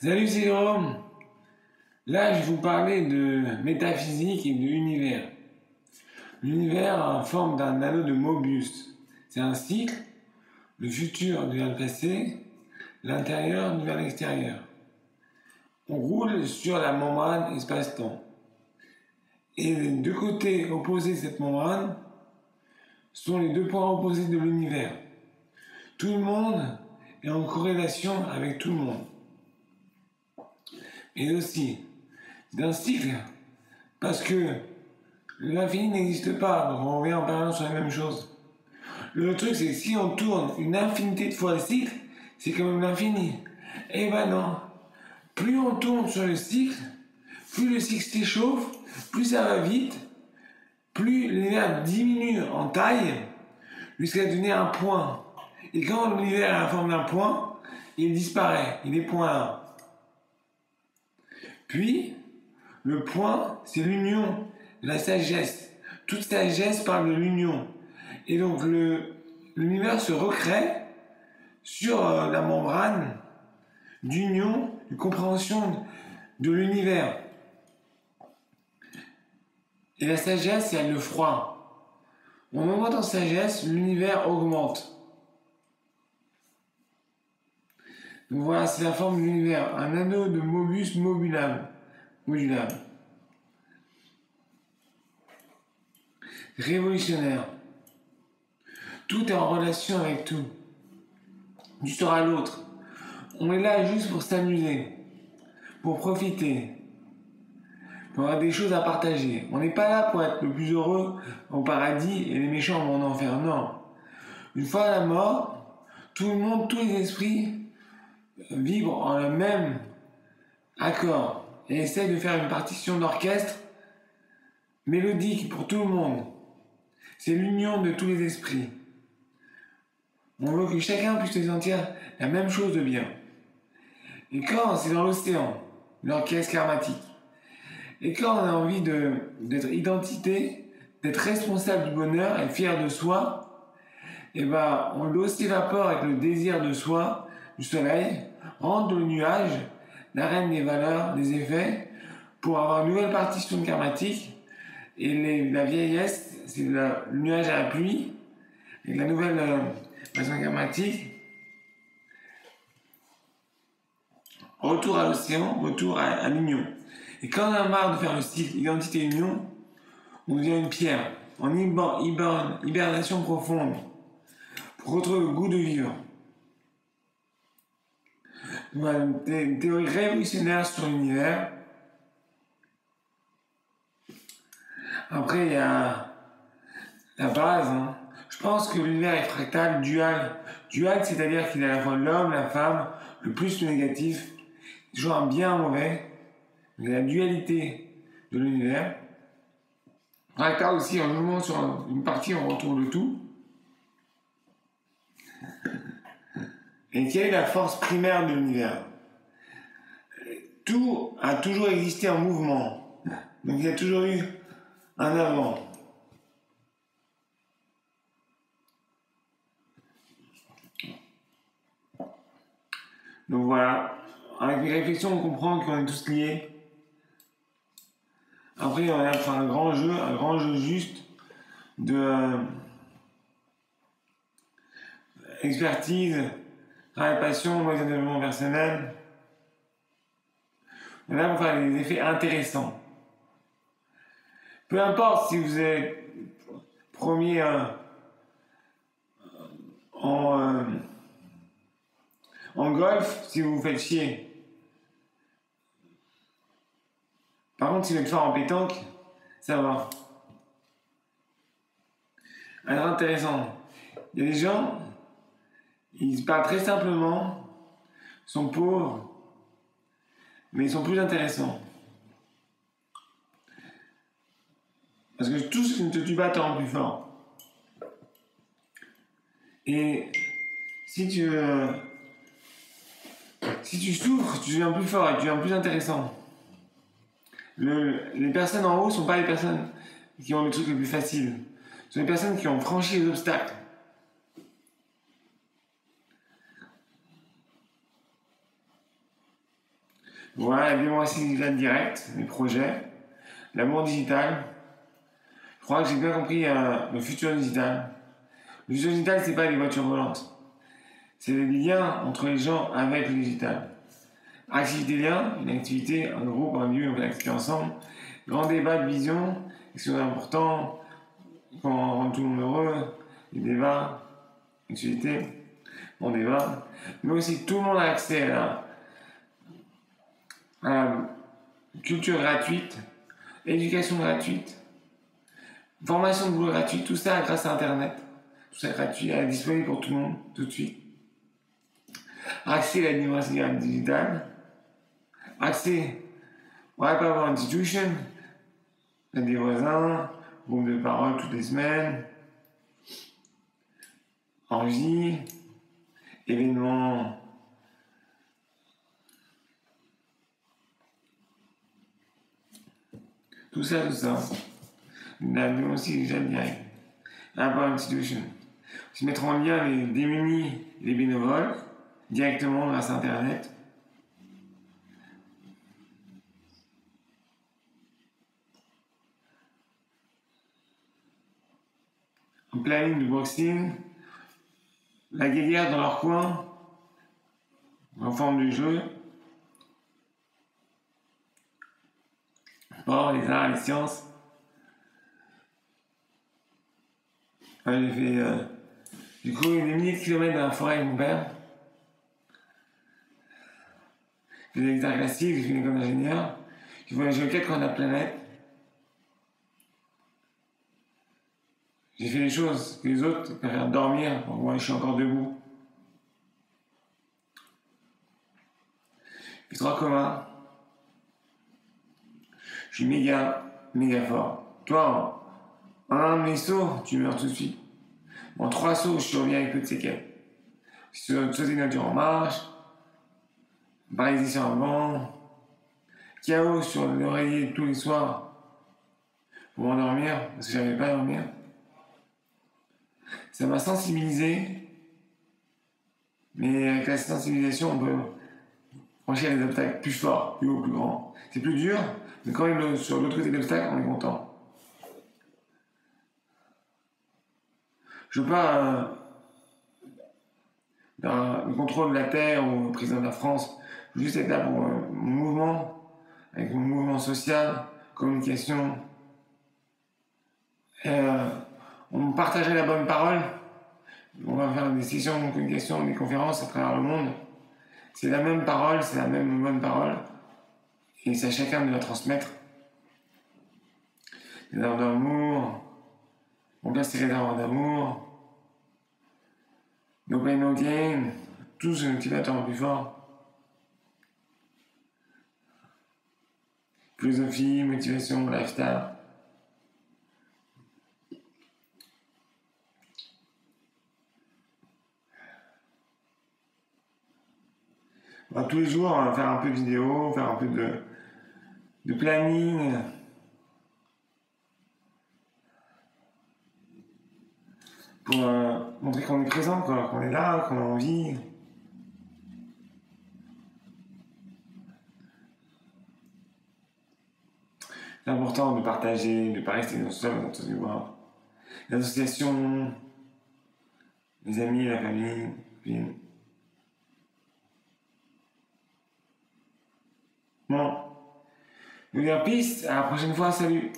Salut, c'est Jérôme. Là, je vais vous parler de métaphysique et de l'univers. L'univers a la forme d'un anneau de Mobius. C'est un cycle, le futur devient le passé, l'intérieur devient l'extérieur. On roule sur la membrane espace-temps. Et les deux côtés opposés de cette membrane sont les deux points opposés de l'univers. Tout le monde est en corrélation avec tout le monde. Et aussi, c'est un cycle, parce que l'infini n'existe pas, donc on revient en permanence sur la même chose. Le truc, c'est que si on tourne une infinité de fois le cycle, c'est quand même l'infini. Eh ben non. Plus on tourne sur le cycle, plus le cycle s'échauffe, plus ça va vite, plus l'univers diminue en taille, jusqu'à devenir un point. Et quand l'univers a la forme d'un point, il disparaît, il est point 1. Puis, le point, c'est l'union, la sagesse. Toute sagesse parle de l'union. Et donc, l'univers se recrée sur la membrane d'union, de compréhension de l'univers. Et la sagesse, c'est le froid. On augmente en sagesse, l'univers augmente. Donc voilà, c'est la forme de l'univers. Un anneau de Mobius modulable. Révolutionnaire. Tout est en relation avec tout. Du sort à l'autre. On est là juste pour s'amuser, pour profiter, pour avoir des choses à partager. On n'est pas là pour être le plus heureux au paradis et les méchants vont en enfer. Non. Une fois à la mort, tout le monde, tous les esprits vibrent en le même accord et essayent de faire une partition d'orchestre mélodique pour tout le monde. C'est l'union de tous les esprits. On veut que chacun puisse se sentir la même chose de bien. Et quand c'est dans l'océan, l'orchestre karmatique, et quand on a envie d'être identité, d'être responsable du bonheur et fier de soi, et ben l'eau s'évapore avec le désir de soi, du soleil, rentre dans le nuage, la reine des valeurs, des effets, pour avoir une nouvelle partition karmatique. Et la vieillesse, c'est le nuage à la pluie, et la nouvelle partition karmatique. Retour à l'océan, retour à l'union. Et quand on a marre de faire le cycle identité-union, on devient une pierre, en hibernation profonde, pour retrouver le goût de vivre. Voilà, une théorie révolutionnaire sur l'univers. Après, il y a la base. Je pense que l'univers est fractal, dual. Dual, c'est-à-dire qu'il a à la fois l'homme, la femme, le plus, le négatif. Toujours un bien, un mauvais. Il y a la dualité de l'univers. Fractal aussi, en mouvement sur une partie, on retourne le tout. Et quelle est la force primaire de l'univers? Tout a toujours existé en mouvement. Donc il y a toujours eu un avant. Donc voilà, avec les réflexions, on comprend qu'on est tous liés. Après, on a fait un grand jeu juste de expertise, travail passion, moyen de développement personnel. Et là, on va faire des effets intéressants. Peu importe si vous êtes premier en golf, si vous vous faites chier. Par contre, si vous êtes fort en pétanque, ça va. Alors intéressant. Il y a des gens, ils parlent très simplement, sont pauvres, mais ils sont plus intéressants. Parce que tout ce qui ne te tue pas te rend plus fort. Et si tu souffres, tu deviens plus fort et tu deviens plus intéressant. Les personnes en haut ne sont pas les personnes qui ont le truc le plus facile. Ce sont les personnes qui ont franchi les obstacles. Voilà, la démocratie digitale directe, les projets, l'amour digital. Je crois que j'ai bien compris le futur digital. Le futur digital, c'est pas les voitures volantes. C'est les liens entre les gens avec le digital. Activité lien, une activité, un groupe, un lieu, on fait l'activité ensemble. Grand débat de vision, est-ce que c'est important, comment rendre tout le monde heureux, les débats, activité, bon débat. Mais aussi tout le monde a accès à la culture gratuite, éducation gratuite, formation de boulot gratuite, tout ça grâce à Internet. Tout ça gratuit, disponible pour tout le monde, tout de suite. Accès à la démocratie digitale. Accès au Hyperpower Institution, des voisins, groupe de parole toutes les semaines, envie, événements. Tout ça. La démocratie digitale directe. Hyperpower Institution. Se mettre en lien les démunis et les bénévoles directement grâce à Internet. Un planning de boxing, la guéguerre dans leur coin, en forme de jeu, sport, les arts, les sciences. J'ai fait du coup des milliers de kilomètres dans la forêt avec mon père. J'ai fait des guitares classiques, j'ai fait une école d'ingénieur. J'ai voyagé aux quatre coins de la planète. J'ai fait des choses que les autres préfèrent dormir. Moi, je suis encore debout. J'ai 3 communs. Je suis méga fort. Toi, en un de mes sauts, tu meurs tout de suite. En 3 sauts, je surviens avec peu de séquelles. Sauter une nature en marche, paralysie sur un banc, chaos sur l'oreiller tous les soirs pour m'endormir, parce que j'arrivais pas à dormir. Ça m'a sensibilisé, mais avec la sensibilisation, on peut franchir les obstacles plus forts, plus hauts, plus grands. C'est plus dur, mais quand même sur l'autre côté de l'obstacle, on est content. Je veux pas dans le contrôle de la Terre ou le président de la France, je veux juste être là pour mon mouvement, avec mon mouvement social, communication. Et, on partagerait la bonne parole. On va faire des sessions de communication, des conférences à travers le monde. C'est la même parole, c'est la même bonne parole. Et c'est à chacun de la transmettre. Les arbres d'amour, on place les arbres d'amour. No pain, no gain, tous un petit peu plus fort. Philosophie, motivation, lifestyle. Tous les jours, on va faire un peu de vidéo, faire un peu de planning. Pour montrer qu'on est présent, qu'on est là, qu'on a envie. C'est important de partager, de ne pas rester seul dans son mémoire. L'association, les amis, la famille, puis... Bon. Je vous dis peace, à la prochaine fois, salut.